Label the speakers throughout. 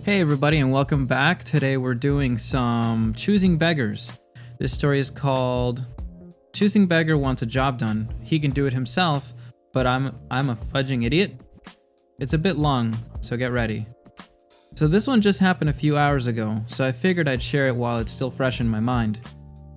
Speaker 1: Hey everybody and welcome back. Today we're doing some Choosing Beggars. This story is called Choosing Beggar Wants a Job Done. He can do it himself, but I'm a fudging idiot. It's a bit long, so get ready. So this one just happened a few hours ago, so I figured I'd share it while it's still fresh in my mind.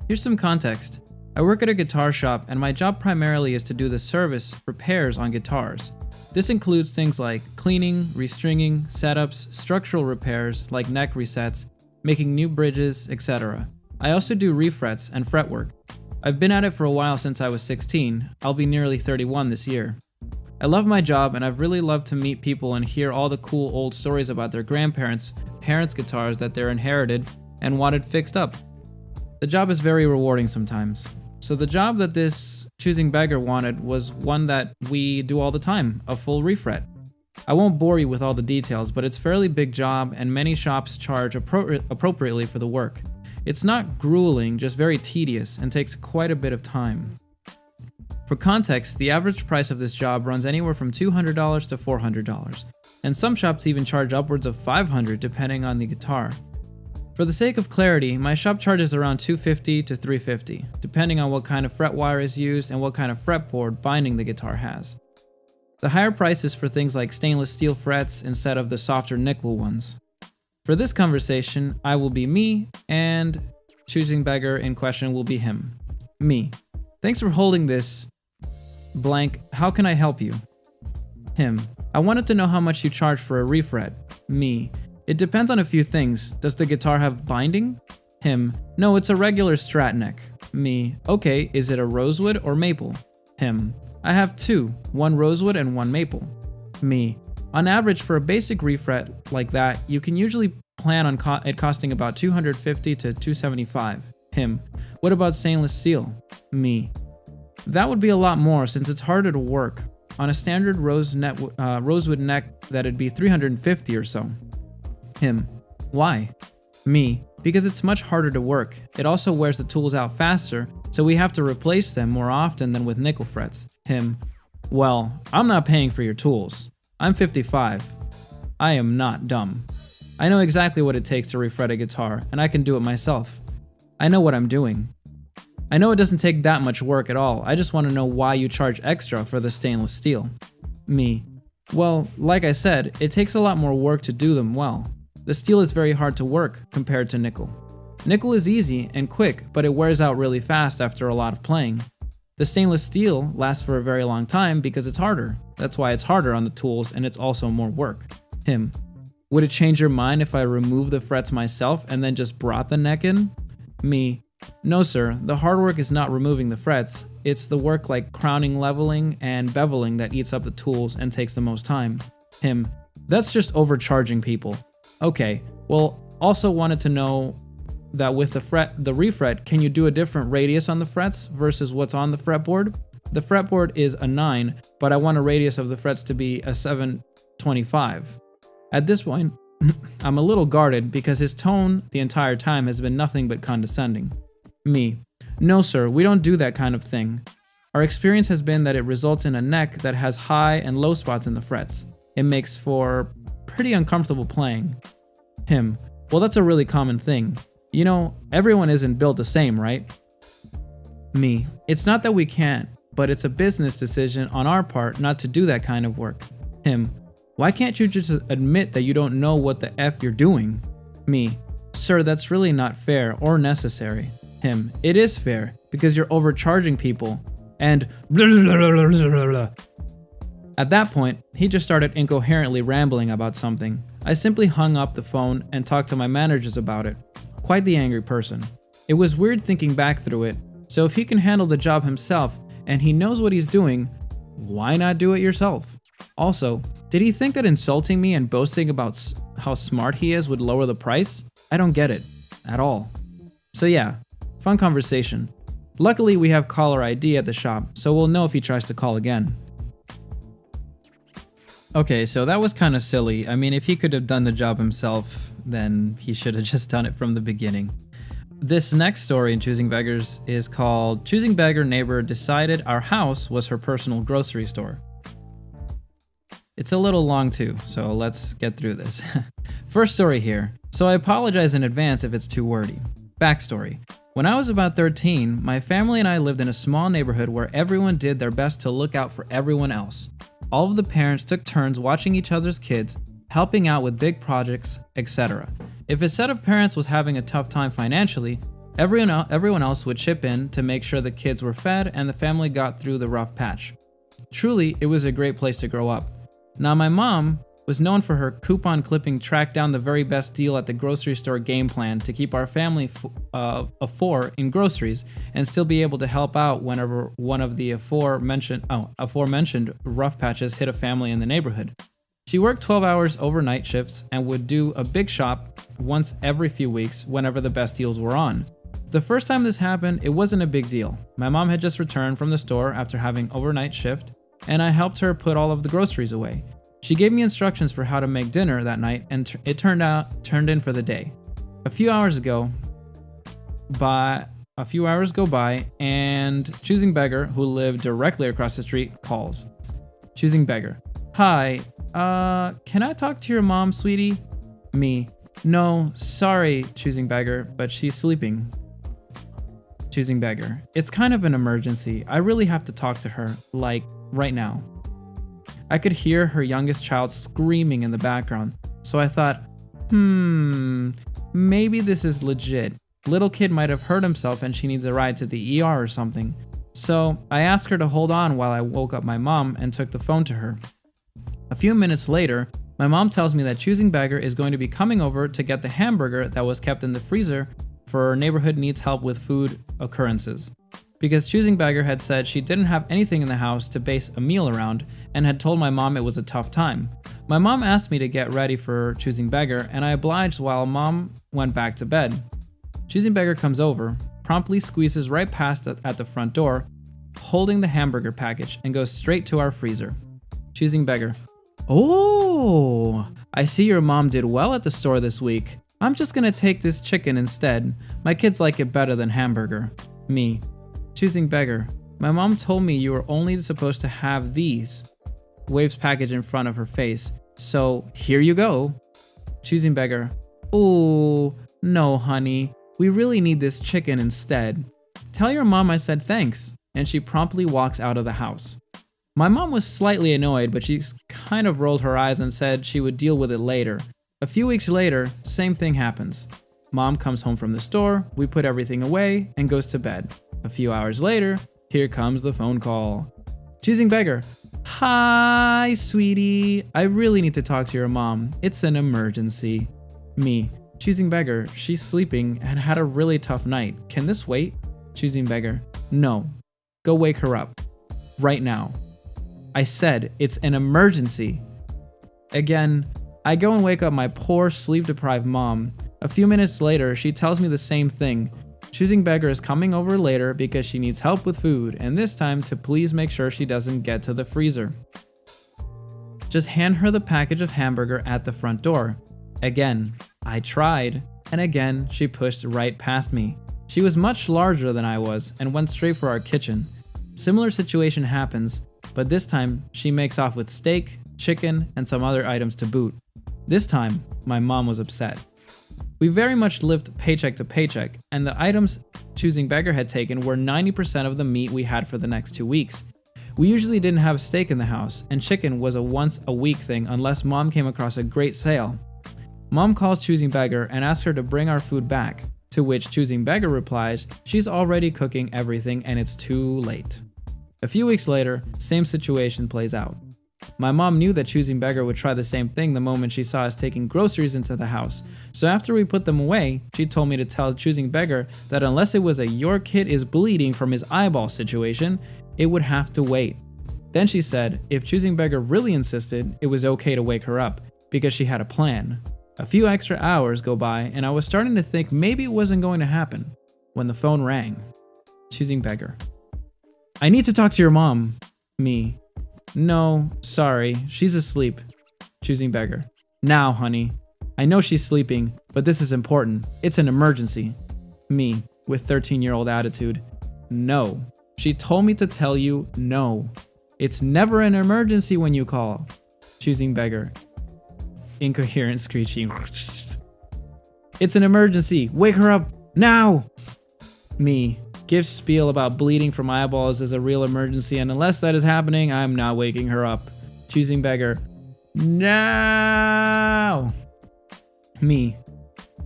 Speaker 1: Here's some context. I work at a guitar shop and my job primarily is to do the service repairs on guitars. This includes things like cleaning, restringing, setups, structural repairs like neck resets, making new bridges, etc. I also do refrets and fretwork. I've been at it for a while since I was 16. I'll be nearly 31 this year. I love my job and I've really loved to meet people and hear all the cool old stories about their grandparents, parents' guitars that they're inherited and wanted fixed up. The job is very rewarding sometimes. So the job that this Choosing Beggar wanted was one that we do all the time, a full refret. I won't bore you with all the details, but it's a fairly big job and many shops charge appropriately for the work. It's not grueling, just very tedious and takes quite a bit of time. For context, the average price of this job runs anywhere from $200 to $400, and some shops even charge upwards of $500 depending on the guitar. For the sake of clarity, my shop charges around $250 to $350, depending on what kind of fret wire is used and what kind of fretboard binding the guitar has. The higher price is for things like stainless steel frets instead of the softer nickel ones. For this conversation, I will be me, and Choosing Beggar in question will be him. Me. Thanks for holding this blank. How can I help you? Him. I wanted to know how much you charge for a refret. Me. It depends on a few things. Does the guitar have binding? Him. No, it's a regular Strat neck. Me. Okay, is it a rosewood or maple? Him. I have two, one rosewood and one maple. Me. On average, for a basic refret like that, you can usually plan on it costing about $250 to $275. Him. What about stainless steel? Me. That would be a lot more since it's harder to work. On a standard rosewood neck, that'd be $350 or so. Him. Why? Me. Because it's much harder to work. It also wears the tools out faster, so we have to replace them more often than with nickel frets. Him. Well, I'm not paying for your tools. I'm 55. I am not dumb. I know exactly what it takes to refret a guitar, and I can do it myself. I know what I'm doing. I know it doesn't take that much work at all. I just want to know why you charge extra for the stainless steel. Me. Well, like I said, it takes a lot more work to do them well. The steel is very hard to work compared to nickel. Nickel is easy and quick, but it wears out really fast after a lot of playing. The stainless steel lasts for a very long time because it's harder. That's why it's harder on the tools and it's also more work. Him. Would it change your mind if I remove the frets myself and then just brought the neck in? Me. No sir, the hard work is not removing the frets. It's the work like crowning, leveling, and beveling that eats up the tools and takes the most time. Him. That's just overcharging people. Okay, well, also wanted to know that with the refret, can you do a different radius on the frets versus what's on the fretboard? The fretboard is a 9, but I want a radius of the frets to be a 725. At this point, I'm a little guarded because his tone the entire time has been nothing but condescending. Me. No sir, we don't do that kind of thing. Our experience has been that it results in a neck that has high and low spots in the frets. It makes for pretty uncomfortable playing. Him. Well, that's a really common thing. You know, everyone isn't built the same, right? Me. It's not that we can't, but it's a business decision on our part not to do that kind of work. Him. Why can't you just admit that you don't know what the F you're doing? Me. Sir, that's really not fair or necessary. Him. It is fair because you're overcharging people and blah, blah, blah, blah, blah. At that point, he just started incoherently rambling about something. I simply hung up the phone and talked to my managers about it. Quite the angry person. It was weird thinking back through it, so if he can handle the job himself and he knows what he's doing, why not do it yourself? Also, did he think that insulting me and boasting about how smart he is would lower the price? I don't get it. At all. So yeah, fun conversation. Luckily we have caller ID at the shop, so we'll know if he tries to call again. Okay, so that was kind of silly. I mean, if he could have done the job himself, then he should have just done it from the beginning. This next story in Choosing Beggars is called Choosing Beggar Neighbor Decided Our House Was Her Personal Grocery Store. It's a little long too, so let's get through this. First story here, so I apologize in advance if it's too wordy. Backstory. When I was about 13, my family and I lived in a small neighborhood where everyone did their best to look out for everyone else. All of the parents took turns watching each other's kids, helping out with big projects, etc. If a set of parents was having a tough time financially, everyone else would chip in to make sure the kids were fed and the family got through the rough patch. Truly, it was a great place to grow up. Now, my mom was known for her coupon clipping track down the very best deal at the grocery store game plan to keep our family of four in groceries and still be able to help out whenever one of the aforementioned rough patches hit a family in the neighborhood. She worked 12 hours overnight shifts and would do a big shop once every few weeks whenever the best deals were on. The first time this happened, it wasn't a big deal. My mom had just returned from the store after having overnight shift, and I helped her put all of the groceries away. She gave me instructions for how to make dinner that night, and it turned in for the day. A few hours go by, and Choosing Beggar, who lived directly across the street, calls. Choosing Beggar. Hi, can I talk to your mom, sweetie? Me. No, sorry, Choosing Beggar, but she's sleeping. Choosing Beggar. It's kind of an emergency. I really have to talk to her, like, right now. I could hear her youngest child screaming in the background, so I thought, maybe this is legit. Little kid might have hurt himself and she needs a ride to the ER or something. So I asked her to hold on while I woke up my mom and took the phone to her. A few minutes later, my mom tells me that Choosing Beggar is going to be coming over to get the hamburger that was kept in the freezer for our neighborhood needs help with food occurrences. Because Choosing Beggar had said she didn't have anything in the house to base a meal around and had told my mom it was a tough time. My mom asked me to get ready for Choosing Beggar, and I obliged while mom went back to bed. Choosing Beggar comes over, promptly squeezes right past at the front door, holding the hamburger package, and goes straight to our freezer. Choosing Beggar. Oh, I see your mom did well at the store this week. I'm just gonna take this chicken instead. My kids like it better than hamburger. Me. Choosing Beggar. My mom told me you were only supposed to have these. Waves package in front of her face. So here you go. Choosing Beggar. Oh, no, honey. We really need this chicken instead. Tell your mom I said thanks. And she promptly walks out of the house. My mom was slightly annoyed, but she kind of rolled her eyes and said she would deal with it later. A few weeks later, same thing happens. Mom comes home from the store, we put everything away, and goes to bed. A few hours later, here comes the phone call. Choosing Beggar. Hi, sweetie. I really need to talk to your mom. It's an emergency. Me. Choosing Beggar. She's sleeping and had a really tough night. Can this wait? Choosing Beggar. No. Go wake her up. Right now. I said it's an emergency. Again, I go and wake up my poor sleep-deprived mom. A few minutes later, she tells me the same thing. Choosing Beggar is coming over later because she needs help with food, and this time to please make sure she doesn't get to the freezer. Just hand her the package of hamburger at the front door. Again, I tried, and again, she pushed right past me. She was much larger than I was and went straight for our kitchen. Similar situation happens, but this time she makes off with steak, chicken, and some other items to boot. This time, my mom was upset. We very much lived paycheck to paycheck, and the items Choosing Beggar had taken were 90% of the meat we had for the next 2 weeks. We usually didn't have steak in the house, and chicken was a once-a-week thing unless mom came across a great sale. Mom calls Choosing Beggar and asks her to bring our food back, to which Choosing Beggar replies she's already cooking everything and it's too late. A few weeks later, same situation plays out. My mom knew that Choosing Beggar would try the same thing the moment she saw us taking groceries into the house, so after we put them away, she told me to tell Choosing Beggar that unless it was a "your kid is bleeding from his eyeball" situation, it would have to wait. Then she said if Choosing Beggar really insisted, it was okay to wake her up, because she had a plan. A few extra hours go by, and I was starting to think maybe it wasn't going to happen, when the phone rang. Choosing Beggar. I need to talk to your mom. Me. No, sorry, she's asleep. Choosing Beggar. Now, honey. I know she's sleeping, but this is important. It's an emergency. Me, with 13-year-old attitude. No. She told me to tell you no. It's never an emergency when you call. Choosing Beggar. Incoherent screeching. It's an emergency. Wake her up now. Me. Gives spiel about bleeding from eyeballs is a real emergency, and unless that is happening, I'm not waking her up. Choosing beggar. Now. Me.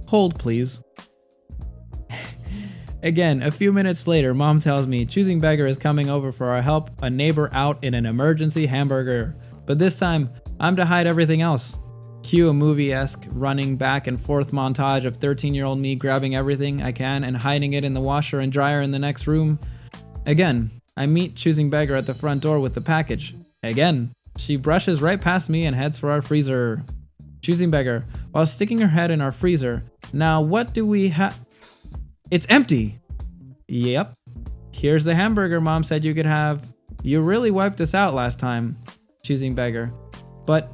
Speaker 1: Hold, please. Again, a few minutes later, Mom tells me Choosing Beggar is coming over for our help, a neighbor out in an emergency hamburger. But this time, I'm to hide everything else. Cue a movie-esque running back and forth montage of 13-year-old me grabbing everything I can and hiding it in the washer and dryer in the next room. Again, I meet Choosing Beggar at the front door with the package. Again, she brushes right past me and heads for our freezer. Choosing Beggar, while sticking her head in our freezer. Now what do we have? It's empty! Yep. Here's the hamburger Mom said you could have. You really wiped us out last time. Choosing Beggar. But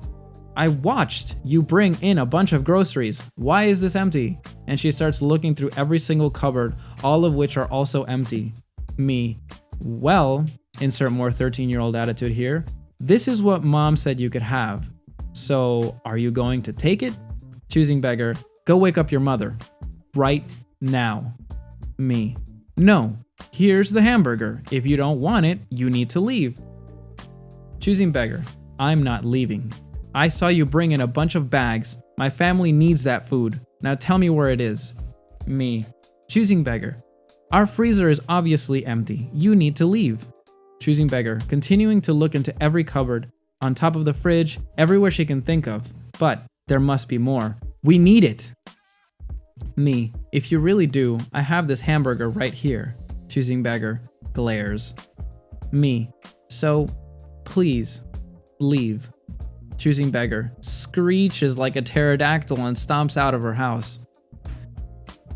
Speaker 1: I watched you bring in a bunch of groceries. Why is this empty? And she starts looking through every single cupboard, all of which are also empty. Me. Well, insert more 13-year-old attitude here. This is what Mom said you could have. So, are you going to take it? Choosing Beggar. Go wake up your mother. Right now. Me. No. Here's the hamburger. If you don't want it, you need to leave. Choosing Beggar. I'm not leaving. I saw you bring in a bunch of bags. My family needs that food. Now tell me where it is. Me. Choosing Beggar. Our freezer is obviously empty. You need to leave. Choosing Beggar. Continuing to look into every cupboard, on top of the fridge, everywhere she can think of. But there must be more. We need it. Me. If you really do, I have this hamburger right here. Choosing Beggar. Glares. Me. So, please, leave. Choosing Beggar. Screeches like a pterodactyl and stomps out of her house.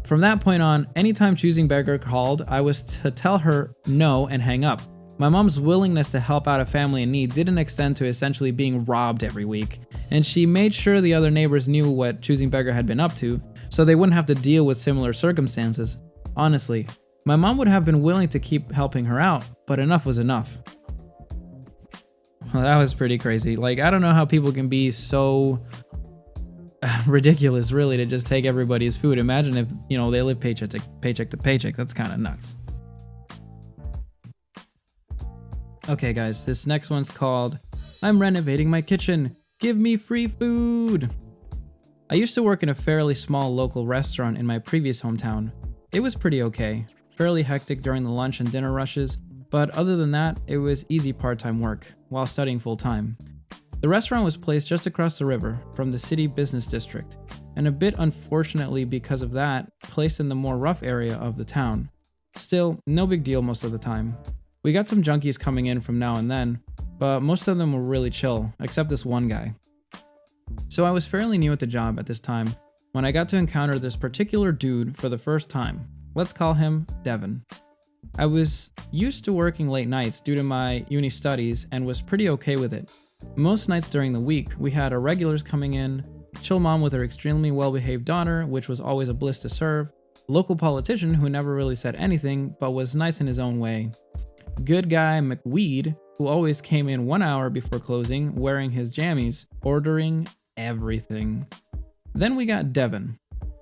Speaker 1: From that point on, anytime Choosing Beggar called, I was to tell her no and hang up. My mom's willingness to help out a family in need didn't extend to essentially being robbed every week, and she made sure the other neighbors knew what Choosing Beggar had been up to, so they wouldn't have to deal with similar circumstances. Honestly, my mom would have been willing to keep helping her out, but enough was enough. Well, that was pretty crazy. Like, I don't know how people can be so ridiculous, really, to just take everybody's food. Imagine if, they live paycheck to paycheck. That's kind of nuts. Okay, guys, this next one's called, I'm renovating my kitchen. Give me free food. I used to work in a fairly small local restaurant in my previous hometown. It was pretty okay, fairly hectic during the lunch and dinner rushes, but other than that, it was easy part-time work, while studying full-time. The restaurant was placed just across the river from the city business district, and a bit unfortunately because of that, placed in the more rough area of the town. Still, no big deal most of the time. We got some junkies coming in from now and then, but most of them were really chill, except this one guy. So I was fairly new at the job at this time, when I got to encounter this particular dude for the first time. Let's call him Devin. I was used to working late nights due to my uni studies and was pretty okay with it. Most nights during the week, we had our regulars coming in, chill mom with her extremely well-behaved daughter, which was always a bliss to serve, local politician who never really said anything but was nice in his own way, good guy McWeed, who always came in 1 hour before closing, wearing his jammies, ordering everything. Then we got Devin.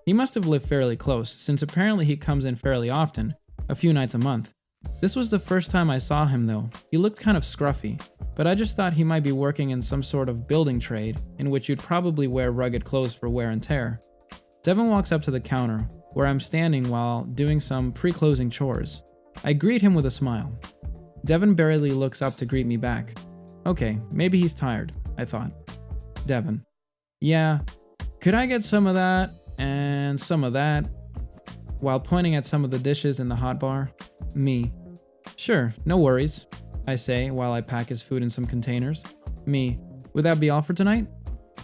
Speaker 1: He must have lived fairly close, since apparently he comes in fairly often, a few nights a month. This was the first time I saw him though. He looked kind of scruffy, but I just thought he might be working in some sort of building trade, in which you'd probably wear rugged clothes for wear and tear. Devin walks up to the counter, where I'm standing while doing some pre-closing chores. I greet him with a smile. Devin barely looks up to greet me back. Okay, maybe he's tired, I thought. Devin. Yeah, could I get some of that and some of that? While pointing at some of the dishes in the hot bar. Me. Sure, no worries, I say while I pack his food in some containers. Me. Would that be all for tonight?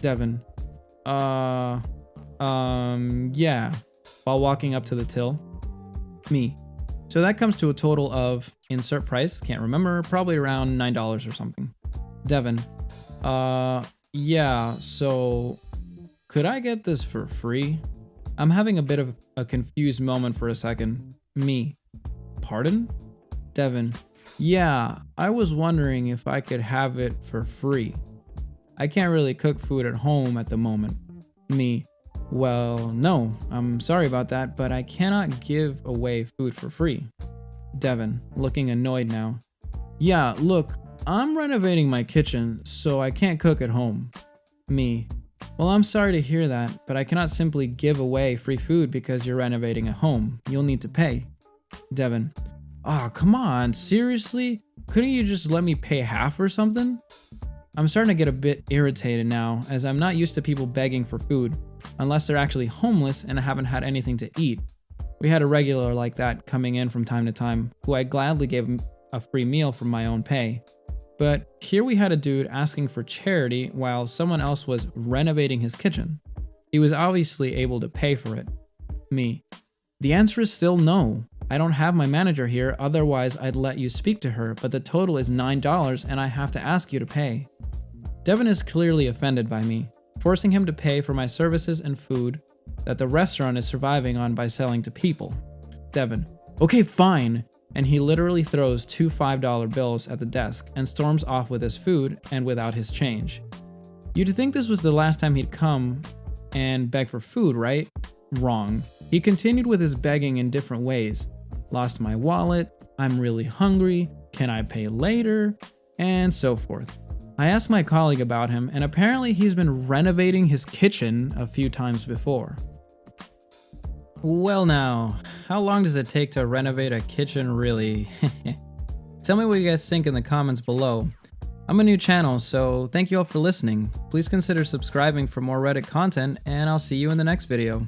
Speaker 1: Devin. Yeah. While walking up to the till. Me. So that comes to a total of, insert price, can't remember, probably around $9 or something. Devin. Yeah, so could I get this for free? I'm having a bit of a confused moment for a second. Me. Pardon? Devin. Yeah, I was wondering if I could have it for free. I can't really cook food at home at the moment. Me, well, no, I'm sorry about that, but I cannot give away food for free. Devin, looking annoyed now. Yeah, look, I'm renovating my kitchen, so I can't cook at home. Me, well, I'm sorry to hear that, but I cannot simply give away free food because you're renovating a home. You'll need to pay. Devin, oh, come on, seriously? Couldn't you just let me pay half or something? I'm starting to get a bit irritated now, as I'm not used to people begging for food, unless they're actually homeless and haven't had anything to eat. We had a regular like that coming in from time to time, who I gladly gave him a free meal from my own pay. But here we had a dude asking for charity while someone else was renovating his kitchen. He was obviously able to pay for it. Me, the answer is still no. I don't have my manager here, otherwise I'd let you speak to her, but the total is $9 and I have to ask you to pay. Devin is clearly offended by me, forcing him to pay for my services and food that the restaurant is surviving on by selling to people. Devin, okay, fine. And he literally throws two $5 bills at the desk and storms off with his food and without his change. You'd think this was the last time he'd come and beg for food, right? Wrong. He continued with his begging in different ways. Lost my wallet, I'm really hungry, can I pay later, and so forth. I asked my colleague about him, and apparently he's been renovating his kitchen a few times before. Well now, how long does it take to renovate a kitchen really? Tell me what you guys think in the comments below. I'm a new channel, so thank you all for listening. Please consider subscribing for more Reddit content, and I'll see you in the next video.